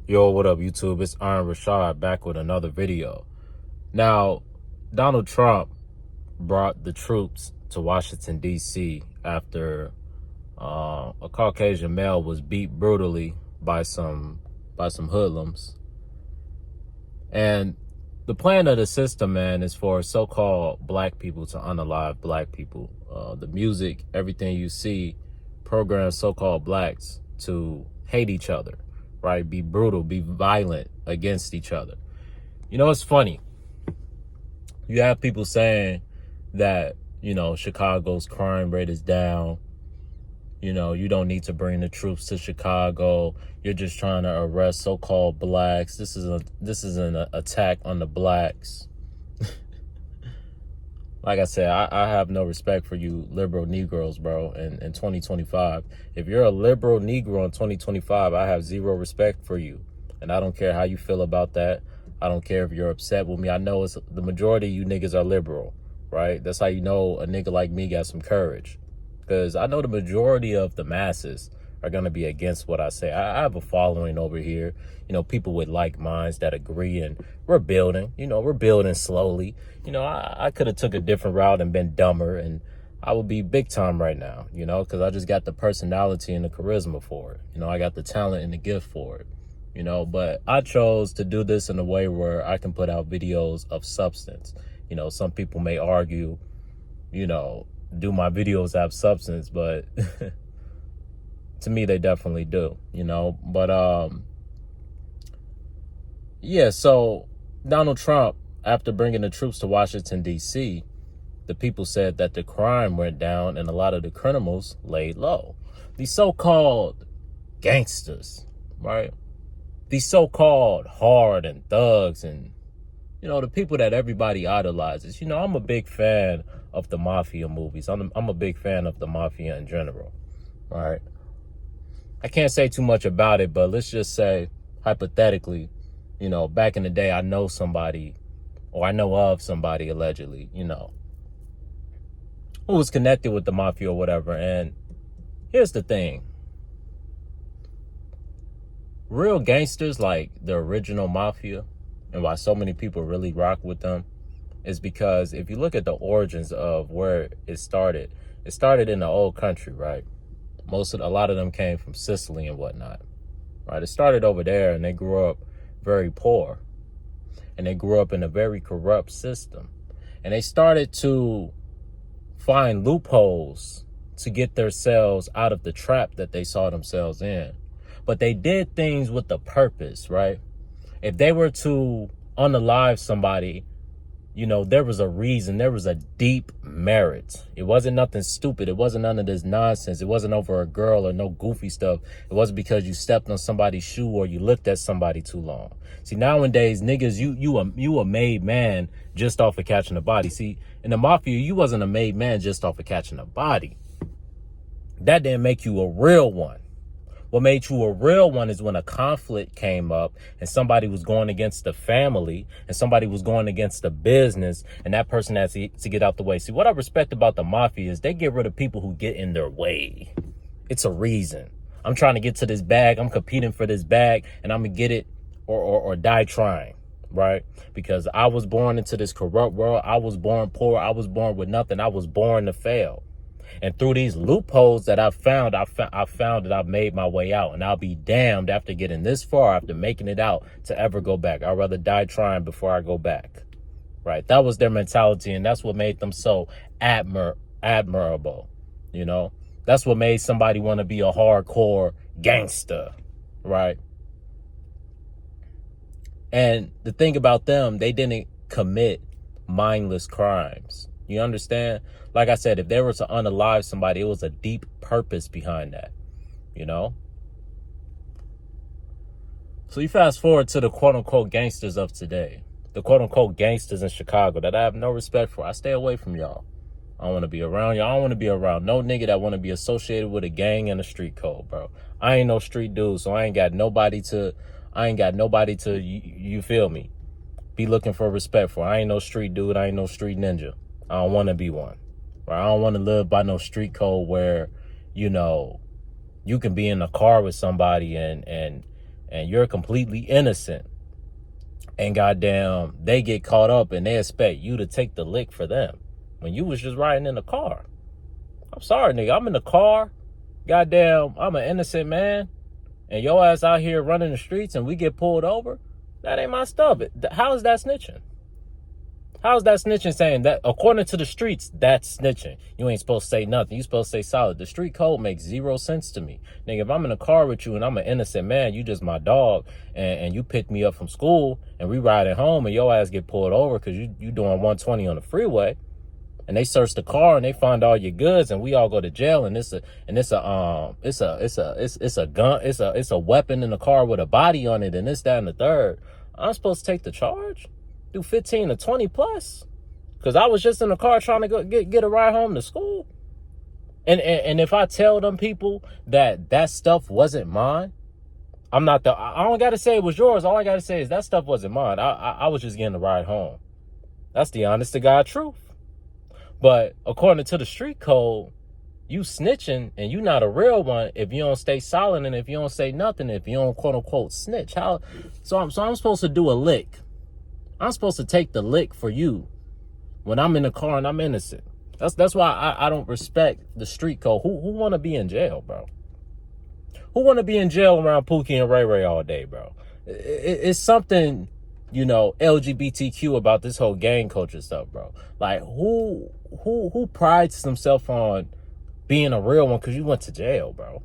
Yo, what up, YouTube? It's Richawd back with another video. Now, Donald Trump brought the troops to Washington, D.C. after a Caucasian male was beat brutally by some hoodlums. And the plan of the system, man, is for so-called black people to unalive black people. The music, everything you see, programs so-called blacks to hate each other, right? Be brutal, be violent against each other. You know, it's funny. You have people saying that, Chicago's crime rate is down. You don't need to bring the troops to Chicago. You're just trying to arrest so-called blacks. This is an attack on the blacks. Like I said, I have no respect for you liberal Negroes, bro, in 2025. If you're a liberal Negro in 2025, I have zero respect for you. And I don't care how you feel about that. I don't care if you're upset with me. I know it's the majority of you niggas are liberal, right? That's how you know a nigga like me got some courage. Because I know the majority of the masses are going to be against what I say. I have a following over here, people with like minds that agree, and we're building, we're building slowly. I could have took a different route and been dumber, and I would be big time right now, because I just got the personality and the charisma for it. I got the talent and the gift for it, but I chose to do this in a way where I can put out videos of substance. Some people may argue, do my videos have substance? But to me, they definitely do, but yeah, so Donald Trump, after bringing the troops to Washington, D.C., the people said that the crime went down and a lot of the criminals laid low. These so-called gangsters, right? These so-called hard and thugs and, the people that everybody idolizes. I'm a big fan of the Mafia movies. I'm a big fan of the Mafia in general, right? I can't say too much about it, but let's just say, hypothetically, back in the day, I know somebody, or I know of somebody allegedly, who was connected with the Mafia or whatever. And here's the thing. Real gangsters like the original Mafia, and why so many people really rock with them, is because if you look at the origins of where it started in the old country, right? A lot of them came from Sicily and whatnot, right? It started over there, and they grew up very poor, and they grew up in a very corrupt system, and they started to find loopholes to get themselves out of the trap that they saw themselves in. But they did things with a purpose, right? If they were to unalive somebody, there was a reason, there was a deep merit. It wasn't nothing stupid. It wasn't none of this nonsense. It wasn't over a girl or no goofy stuff. It wasn't because you stepped on somebody's shoe or you looked at somebody too long. See, nowadays, niggas, you a made man just off of catching a body. See, in the Mafia, you wasn't a made man just off of catching a body. That didn't make you a real one. What made you a real one is when a conflict came up and somebody was going against the family and somebody was going against the business, and that person has to get out the way. See, what I respect about the Mafia is they get rid of people who get in their way. It's a reason. I'm trying to get to this bag. I'm competing for this bag, and I'm going to get it or die trying, right? Because I was born into this corrupt world. I was born poor. I was born with nothing. I was born to fail. And through these loopholes that I found that I've made my way out. And I'll be damned after getting this far, after making it out, to ever go back. I'd rather die trying before I go back. Right? That was their mentality. And that's what made them so admirable. That's what made somebody want to be a hardcore gangster. Right? And the thing about them, they didn't commit mindless crimes. You understand? Like I said, if they were to unalive somebody, it was a deep purpose behind that, So you fast forward to the quote-unquote gangsters of today, the quote-unquote gangsters in Chicago that I have no respect for. I stay away from y'all. I don't want to be around y'all. I don't want to be around no nigga that want to be associated with a gang and a street code, bro. I ain't no street dude, so I ain't got nobody to, you feel me, be looking for respect for. I ain't no street dude. I ain't no street ninja. I don't want to be one. Right? I don't want to live by no street code where, you can be in a car with somebody and and you're completely innocent. And goddamn, they get caught up and they expect you to take the lick for them when you was just riding in the car. I'm sorry, nigga. I'm in the car. Goddamn, I'm an innocent man. And your ass out here running the streets and we get pulled over. That ain't my stuff. How is that snitching? How is that snitching saying that according to the streets, that's snitching? You ain't supposed to say nothing. You supposed to say solid. The street code makes zero sense to me. Nigga, if I'm in a car with you and I'm an innocent man, you just my dog, and you pick me up from school and we riding home and your ass get pulled over because you doing 120 on the freeway, and they search the car and they find all your goods and we all go to jail, and it's a gun, it's a weapon in the car with a body on it, and this, that, and the third. I'm supposed to take the charge? Do 15 to 20 plus? Because I was just in the car trying to go get a ride home to school. And if I tell them people that stuff wasn't mine, I don't got to say it was yours. All I got to say is that stuff wasn't mine. I was just getting a ride home. That's the honest to God truth. But according to the street code, you snitching and you not a real one if you don't stay silent and if you don't say nothing, if you don't quote unquote snitch. So I'm supposed to do a lick. I'm supposed to take the lick for you when I'm in the car and I'm innocent. That's why I don't respect the street code. Who want to be in jail, bro? Who want to be in jail around Pookie and Ray Ray all day, bro? It's something, LGBTQ about this whole gang culture stuff, bro. Like, who prides themselves on being a real one because you went to jail, bro?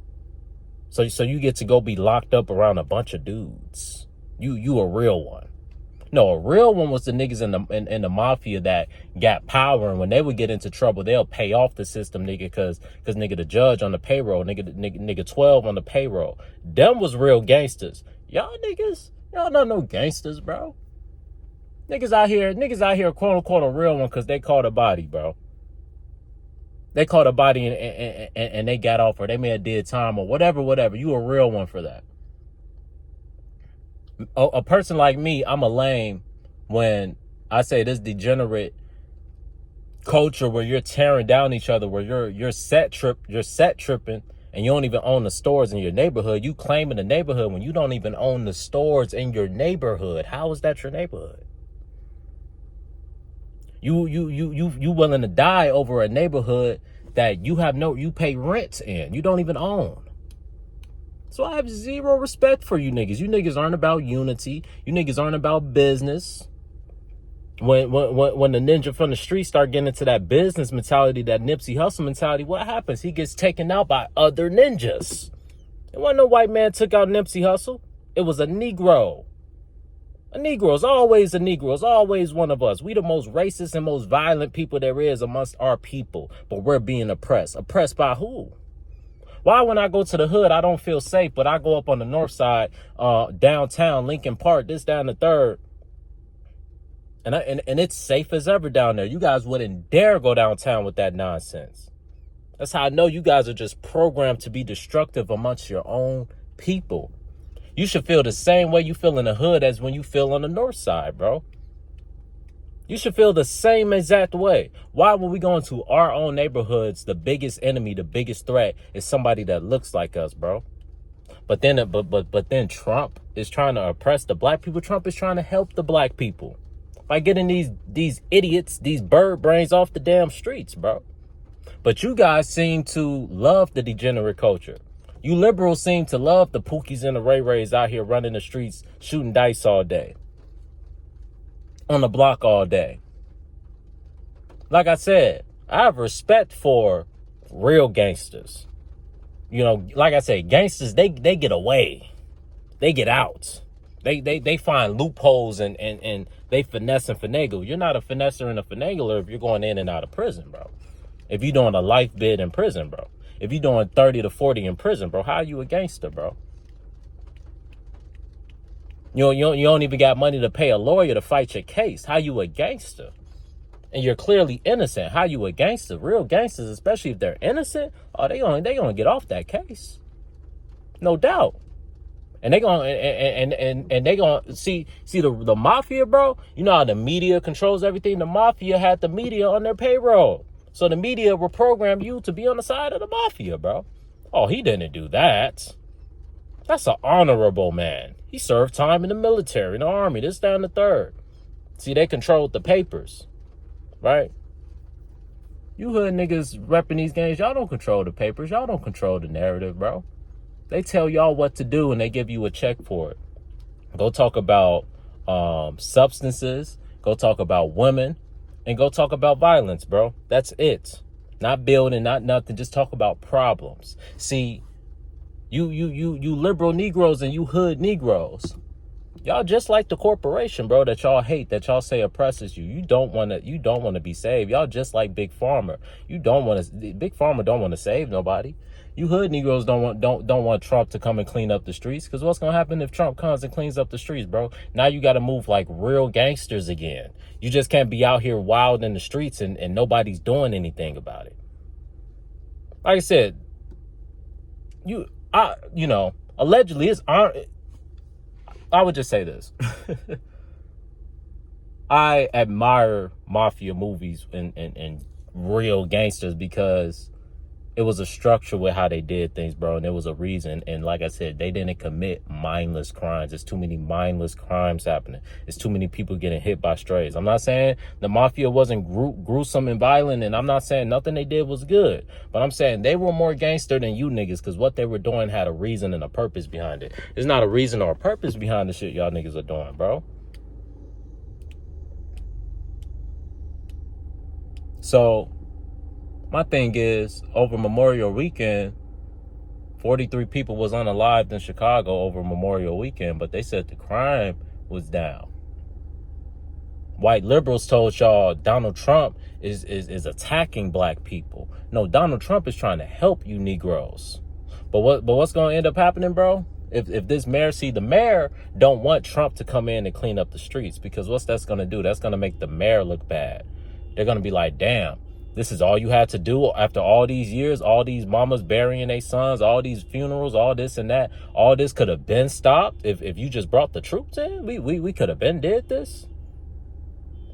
So you get to go be locked up around a bunch of dudes. You a real one. No, a real one was the niggas in the mafia that got power, and when they would get into trouble, they'll pay off the system, nigga, cause nigga the judge on the payroll, nigga 12 on the payroll. Them was real gangsters. Y'all not no gangsters, bro. Niggas out here, quote unquote, a real one, cause they caught a body, bro. They caught a body and they got off, or they may have did time or whatever. You a real one for that. A person like me, I'm a lame when I say this degenerate culture where you're tearing down each other, where you're set tripping, and you don't even own the stores in your neighborhood. You claiming the neighborhood when you don't even own the stores in your neighborhood. How is that your neighborhood? You willing to die over a neighborhood that you pay rent in. You don't even own. So I have zero respect for you niggas. You niggas aren't about unity. You niggas aren't about business. When the ninja from the street start getting into that business mentality, that Nipsey Hussle mentality, what happens? He gets taken out by other ninjas. It wasn't no white man took out Nipsey Hussle. It was a Negro. A Negro is always a Negro. It's always one of us. We the most racist and most violent people there is amongst our people. But we're being oppressed. Oppressed by who? Why when I go to the hood, I don't feel safe, but I go up on the north side, downtown, Lincoln Park, this, that, and the third. And it's safe as ever down there. You guys wouldn't dare go downtown with that nonsense. That's how I know you guys are just programmed to be destructive amongst your own people. You should feel the same way you feel in the hood as when you feel on the north side, bro. You should feel the same exact way. Why, when we go into our own neighborhoods, the biggest enemy, the biggest threat is somebody that looks like us, bro? But then Trump is trying to oppress the black people. Trump is trying to help the black people by getting these idiots, these bird brains off the damn streets, bro. But you guys seem to love the degenerate culture. You liberals seem to love the Pookies and the Ray Rays out here running the streets, shooting dice all day. On the block all day. Like I said, I have respect for real gangsters. Like I said, gangsters, they get away. They get out. They find loopholes and they finesse and finagle. You're not a finesser and a finagler if you're going in and out of prison, bro. If you're doing a life bid in prison, bro. If you're doing 30 to 40 in prison, bro, how are you a gangster, bro? You don't even got money to pay a lawyer to fight your case. How you a gangster? And you're clearly innocent. How you a gangster? Real gangsters, especially if they're innocent, they gonna get off that case. No doubt. And they gonna and they gonna see the mafia, bro. You know how the media controls everything? The mafia had the media on their payroll. So the media will program you to be on the side of the mafia, bro. Oh, he didn't do that. That's an honorable man. He served time in the military, in the army, this, that, and the third. See, they controlled the papers, right? You hood niggas repping these games, y'all don't control the papers. Y'all don't control the narrative, bro. They tell y'all what to do and they give you a check for it. Go talk about substances. Go talk about women. And go talk about violence, bro. That's it. Not building, not nothing. Just talk about problems. See, you liberal Negroes and you hood Negroes, y'all just like the corporation, bro, that y'all hate, that y'all say oppresses you. You don't want to be saved. Y'all just like Big Pharma. Big Pharma don't want to save nobody. You hood Negroes don't want Trump to come and clean up the streets, because what's gonna happen if Trump comes and cleans up the streets, bro? Now you got to move like real gangsters again. You just can't be out here wild in the streets and nobody's doing anything about it. Like I said, allegedly I would just say this. I admire Mafia movies and real gangsters because it was a structure with how they did things, bro. And there was a reason. And like I said, they didn't commit mindless crimes. There's too many mindless crimes happening. There's too many people getting hit by strays. I'm not saying the Mafia wasn't gruesome and violent. And I'm not saying nothing they did was good. But I'm saying they were more gangster than you niggas, because what they were doing had a reason and a purpose behind it. There's not a reason or a purpose behind the shit y'all niggas are doing, bro. So my thing is, over Memorial Weekend, 43 people was unalived in Chicago over Memorial Weekend, but they said the crime was down. White liberals told y'all Donald Trump is attacking black people. No, Donald Trump is trying to help you Negroes. But what's going to end up happening, bro? If this mayor, the mayor don't want Trump to come in and clean up the streets, because what's that's going to do? That's going to make the mayor look bad. They're going to be like, damn, this is all you had to do after all these years, all these mamas burying their sons, all these funerals, all this and that. All this could have been stopped if you just brought the troops in. We could have been did this.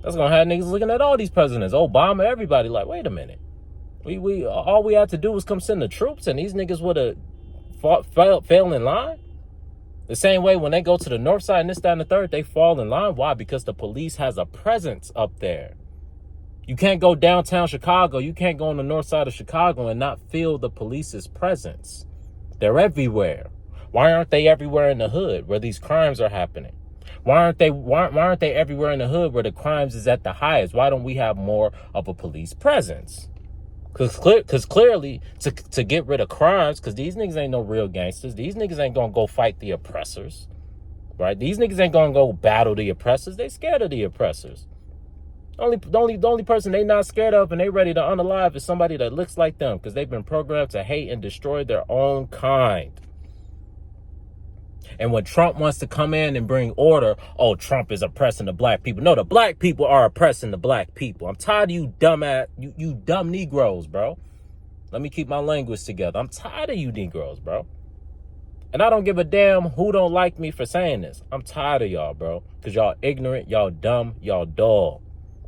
That's going to have niggas looking at all these presidents, Obama, everybody like, wait a minute. We all we had to do was come send the troops and these niggas would have fell in line. The same way when they go to the north side and this, that, and the third, they fall in line. Why? Because the police has a presence up there. You can't go downtown Chicago. You can't go on the north side of Chicago and not feel the police's presence. They're everywhere. Why aren't they everywhere in the hood where these crimes are happening? Why aren't they everywhere in the hood where the crimes is at the highest? Why don't we have more of a police presence? Because clearly, to get rid of crimes, because these niggas ain't no real gangsters. These niggas ain't going to go fight the oppressors, right? These niggas ain't going to go battle the oppressors. They scared of the oppressors. The only person they not scared of and they ready to unalive is somebody that looks like them, because they've been programmed to hate and destroy their own kind. And when Trump wants to come in and bring order, oh, Trump is oppressing the black people. No, the black people are oppressing the black people. I'm tired of you dumb Negroes, bro. Let me keep my language together. I'm tired of you Negroes, bro. And I don't give a damn who don't like me for saying this. I'm tired of y'all, bro. Because y'all ignorant, y'all dumb, y'all dull.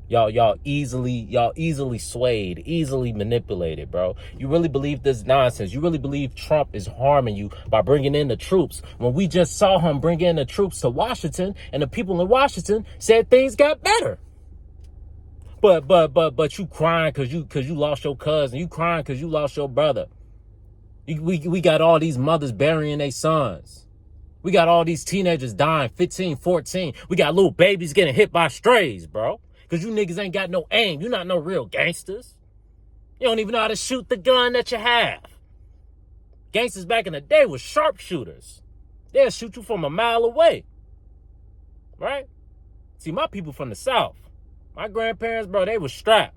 Y'all easily swayed, easily manipulated, bro. You really believe this nonsense? You really believe Trump is harming you by bringing in the troops when we just saw him bring in the troops to Washington and the people in Washington said things got better? But you crying because you lost your cousin. You crying because you lost your brother. We got all these mothers burying their sons. We got all these teenagers dying, 15, 14. We got little babies getting hit by strays, bro. Because you niggas ain't got no aim. You're not no real gangsters. You don't even know how to shoot the gun that you have. Gangsters back in the day were sharpshooters. They'll shoot you from a mile away. Right? See, my people from the South, my grandparents, bro, they was strapped.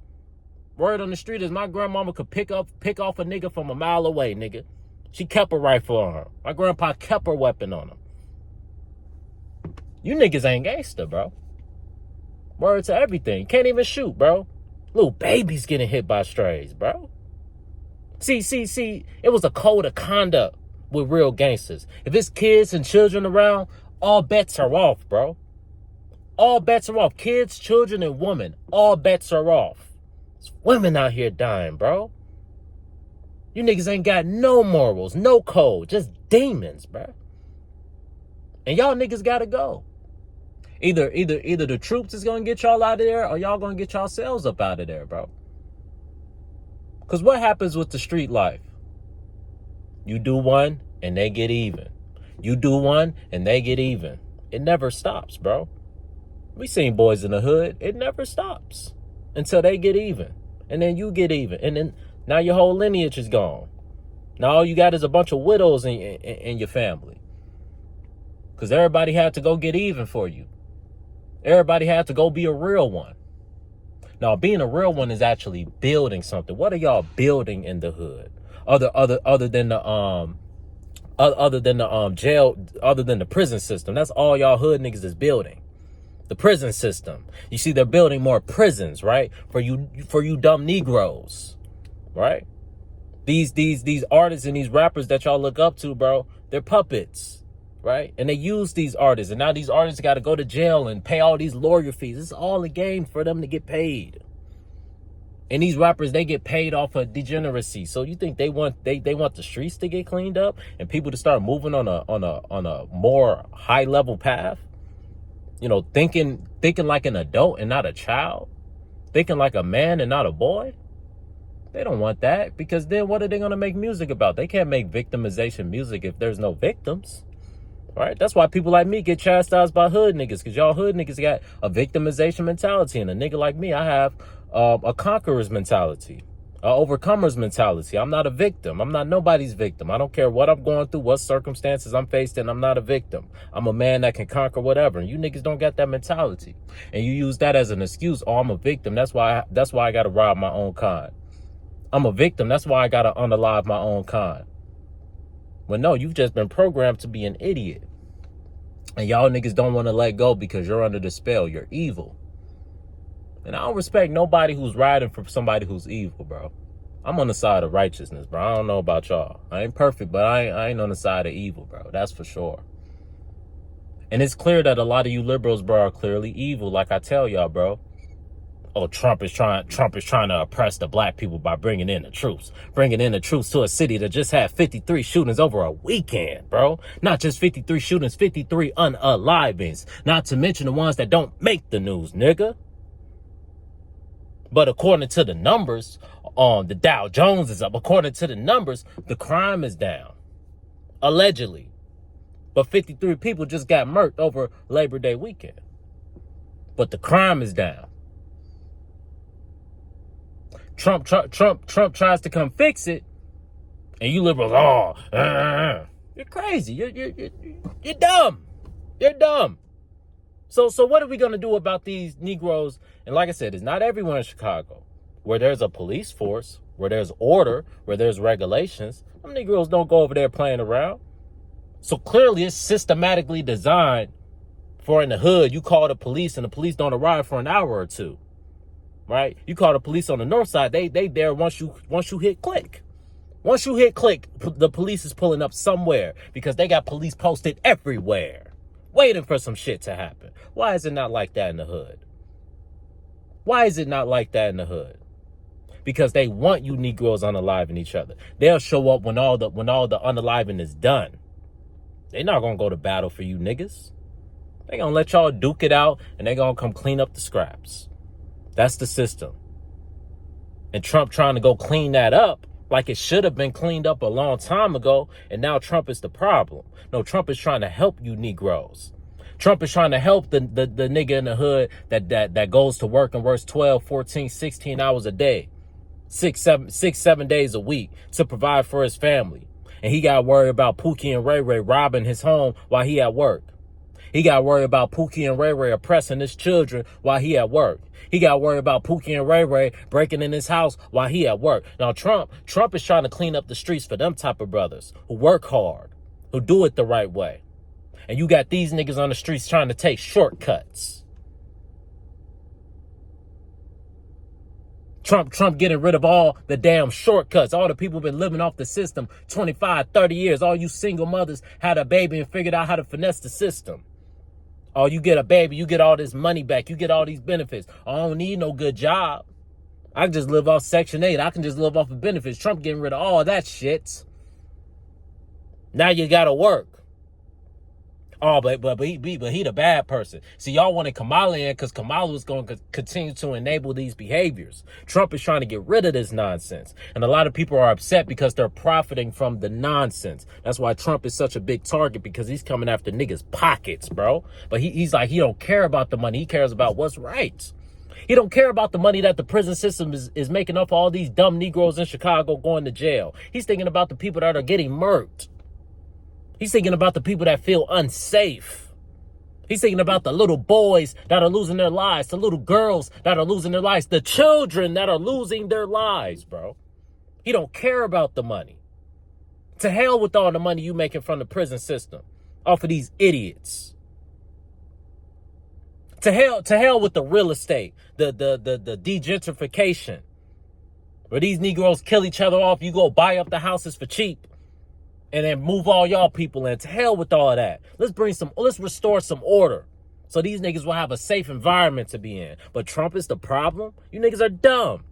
Word on the street is my grandmama could pick off a nigga from a mile away, nigga. She kept a rifle on her. My grandpa kept her weapon on him. You niggas ain't gangster, bro. Word to everything. Can't even shoot, bro. Little babies getting hit by strays, bro. See, it was a code of conduct with real gangsters. If it's kids and children around, all bets are off, bro. All bets are off. Kids, children, and women, all bets are off. There's women out here dying, bro. You niggas ain't got no morals, no code, just demons, bro. And y'all niggas gotta go. Either the troops is gonna get y'all out of there, or y'all gonna get yourselves up out of there, bro. Because what happens with the street life? You do one and they get even. You do one and they get even. It never stops, bro. We seen boys in the hood. It never stops until they get even. And then you get even. And then now your whole lineage is gone. Now all you got is a bunch of widows in your family. Because everybody had to go get even for you. Everybody had to go be a real one. Now, being a real one is actually building something. What are y'all building in the hood? Other than the jail, other than the prison system. That's all y'all hood niggas is building. The prison system. You see, they're building more prisons, right? For you dumb Negroes, right? These artists and these rappers that y'all look up to, bro, they're puppets, right? And they use these artists, and now these artists got to go to jail and pay all these lawyer fees. It's all a game for them to get paid. And these rappers, they get paid off of degeneracy. So you think they want the streets to get cleaned up and people to start moving on a more high level path? You know, thinking like an adult and not a child, thinking like a man and not a boy. They don't want that, because then what are they going to make music about? They can't make victimization music if there's no victims, right? That's why people like me get chastised by hood niggas, because y'all hood niggas got a victimization mentality, and a nigga like me, I have a conqueror's mentality, a overcomer's mentality. I'm not a victim. I'm not nobody's victim. I don't care what I'm going through, what circumstances I'm faced in. I'm not a victim. I'm a man that can conquer whatever. And you niggas don't got that mentality, and you use that as an excuse. Oh, I'm a victim. That's why I got to rob my own kind. I'm a victim. That's why I got to unalive my own kind. Well, no, you've just been programmed to be an idiot. And y'all niggas don't want to let go because you're under the spell. You're evil. And I don't respect nobody who's riding for somebody who's evil, bro. I'm on the side of righteousness, bro. I don't know about y'all. I ain't perfect, but I ain't on the side of evil, bro. That's for sure. And it's clear that a lot of you liberals, bro, are clearly evil, like I tell y'all, bro. Oh, Trump is trying to oppress the black people by bringing in the troops to a city that just had 53 shootings over a weekend, bro. Not just 53 shootings, 53 unalivings. Not to mention the ones that don't make the news, nigga. But according to the numbers, the Dow Jones is up. According to the numbers, the crime is down. Allegedly. But 53 people just got murked over Labor Day weekend. But the crime is down. Trump tries to come fix it, and you liberals, you're crazy. You're dumb. You're dumb. So what are we gonna do about these Negroes? And like I said, it's not everyone in Chicago where there's a police force, where there's order, where there's regulations. Some Negroes don't go over there playing around. So clearly, it's systematically designed for in the hood. You call the police, and the police don't arrive for an hour or two. Right? You call the police on the north side, they there once you hit click. Once you hit click, the police is pulling up somewhere because they got police posted everywhere, waiting for some shit to happen. Why is it not like that in the hood? Why is it not like that in the hood? Because they want you Negroes unaliving each other. They'll show up when all the unaliving is done. They're not gonna go to battle for you niggas. They gonna let y'all duke it out, and they gonna come clean up the scraps. That's the system. And Trump trying to go clean that up like it should have been cleaned up a long time ago, and now Trump is the problem. No, Trump is trying to help you Negroes. Trump is trying to help the nigga in the hood that goes to work and works 12, 14, 16 hours a day, 7 days a week to provide for his family. And he got to worry about Pookie and Ray Ray robbing his home while he at work. He got to worry about Pookie and Ray Ray oppressing his children while he at work. He got to worry about Pookie and Ray Ray breaking in his house while he at work. Now, Trump is trying to clean up the streets for them type of brothers who work hard, who do it the right way. And you got these niggas on the streets trying to take shortcuts. Trump getting rid of all the damn shortcuts. All the people been living off the system 25, 30 years. All you single mothers had a baby and figured out how to finesse the system. Oh, you get a baby, you get all this money back, you get all these benefits. I don't need no good job. I can just live off Section 8. I can just live off of benefits. Trump getting rid of all that shit. Now you gotta work. Oh, but he the bad person. See, y'all wanted Kamala in because Kamala was going to continue to enable these behaviors. Trump is trying to get rid of this nonsense. And a lot of people are upset because they're profiting from the nonsense. That's why Trump is such a big target, because he's coming after niggas' pockets, bro. But he's like, he don't care about the money. He cares about what's right. He don't care about the money that the prison system is making up for all these dumb Negroes in Chicago going to jail. He's thinking about the people that are getting murked. He's thinking about the people that feel unsafe. He's thinking about the little boys that are losing their lives, the little girls that are losing their lives, the children that are losing their lives, bro. He don't care about the money. To hell with all the money you making from the prison system off of these idiots. To hell with the real estate, the degentrification, where these Negroes kill each other off. You go buy up the houses for cheap and then move all y'all people in. To hell with all of that. Let's restore some order so these niggas will have a safe environment to be in. But Trump is the problem? You niggas are dumb.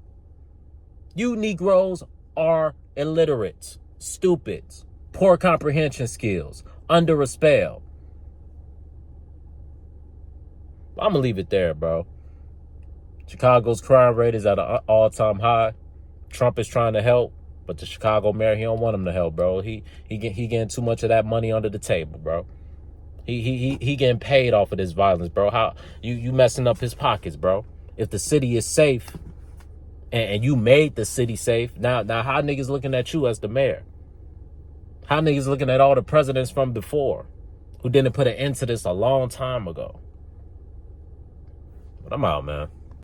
You Negroes are illiterate, stupid, poor comprehension skills, under a spell. I'm going to leave it there, bro. Chicago's crime rate is at an all-time high. Trump is trying to help, but the Chicago mayor, he don't want him to help, bro. He getting too much of that money under the table, bro. He getting paid off of this violence, bro. How you messing up his pockets, bro? If the city is safe and you made the city safe, now how niggas looking at you as the mayor? How niggas looking at all the presidents from before who didn't put an end to this a long time ago? But I'm out, man.